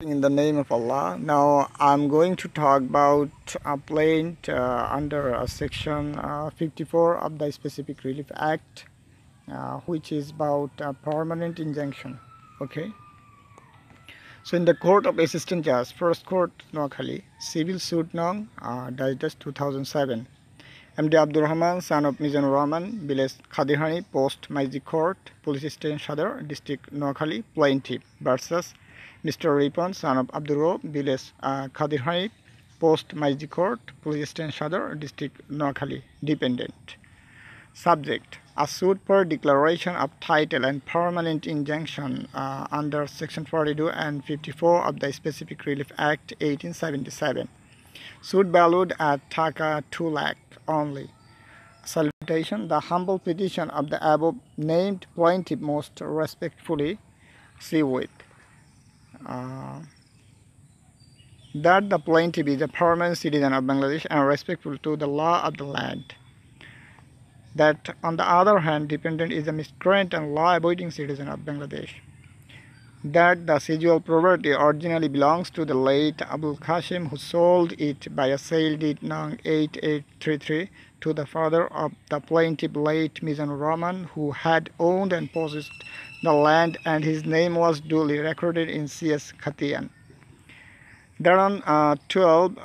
in the name of Allah. Now I'm going to talk about a plaint under section 54 of the Specific Relief Act, which is about permanent injunction. Okay. So in the Court of Assistant Judge, First Court, Noakhali, Civil Suit Nong, dash 2007. MD Abdul Rahman, son of Mizanur Rahman, village Khadirhani, Post Maiji Court, Police Station Sadar, District Noakhali, Plaintiff versus Mr. Ripon, son of Abdul village Khadirhani, Post Maiji Court, Police Station Sadar, District Noakhali, Dependent. Subject: a suit for declaration of title and permanent injunction under Section 42 and 54 of the Specific Relief Act 1877. Suit valued at Taka 2 lakh only. Salutation: the humble petition of the above named plaintiff most respectfully see with that the plaintiff is a permanent citizen of Bangladesh and respectful to the law of the land. That on the other hand, dependent is a miscreant and law-abiding citizen of Bangladesh. That the residual property originally belongs to the late Abul Qasim, who sold it by a sale deed Nong 8833 to the father of the plaintiff, late Mizanur Rahman, who had owned and possessed the land, and his name was duly recorded in CS Khatian. That on 12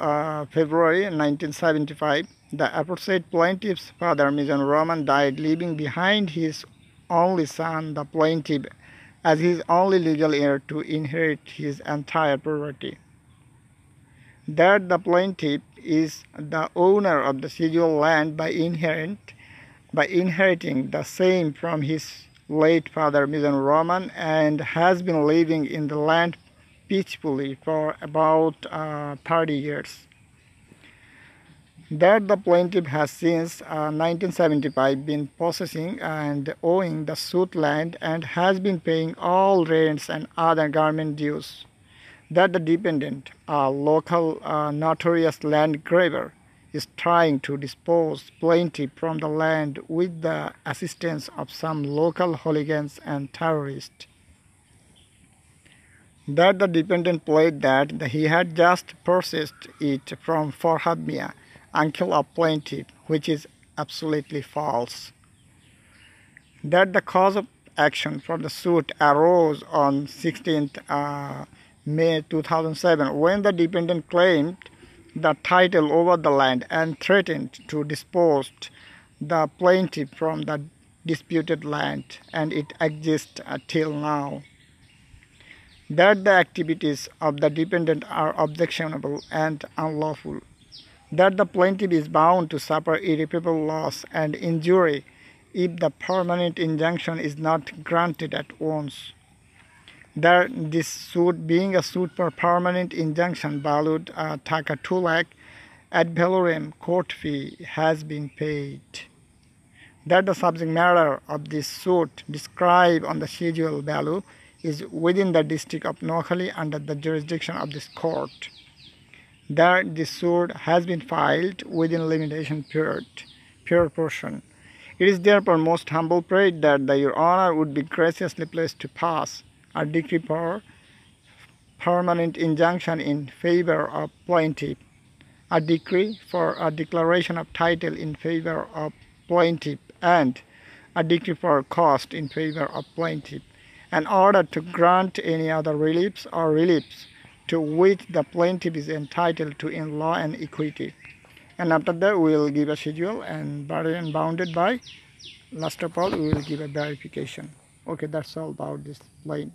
February 1975, the aforesaid plaintiff's father, Mizanur Rahman, died, leaving behind his only son, the plaintiff, as his only legal heir to inherit his entire property. That the plaintiff is the owner of the residual land by inheriting the same from his late father, Mizanur Rahman, and has been living in the land peacefully for about 30 years. That the plaintiff has since 1975 been possessing and owing the suit land and has been paying all rents and other government dues. That the dependent, a local notorious land grabber, is trying to dispose plaintiff from the land with the assistance of some local hooligans and terrorists. That the dependent played that he had just purchased it from Farhad Mia, uncle of plaintiff, which is absolutely false. That the cause of action for the suit arose on 16th May 2007, when the dependent claimed the title over the land and threatened to dispose the plaintiff from the disputed land, and it exists till now. That the activities of the dependent are objectionable and unlawful. That the plaintiff is bound to suffer irreparable loss and injury if the permanent injunction is not granted at once. That this suit, being a suit for permanent injunction valued Taka 2 lakh ad valorem court fee, has been paid. That the subject matter of this suit described on the schedule value is within the district of Noakhali under the jurisdiction of this court. That this suit has been filed within limitation period, portion. It is therefore most humble prayer that Your Honor would be graciously pleased to pass a decree for permanent injunction in favor of plaintiff, a decree for a declaration of title in favor of plaintiff, and a decree for cost in favor of plaintiff, an order to grant any other reliefs or reliefs to which the plaintiff is entitled to in law and equity. And after that, we will give a schedule, and bounded by, last of all, we will give a verification. Okay, that's all about this plaint.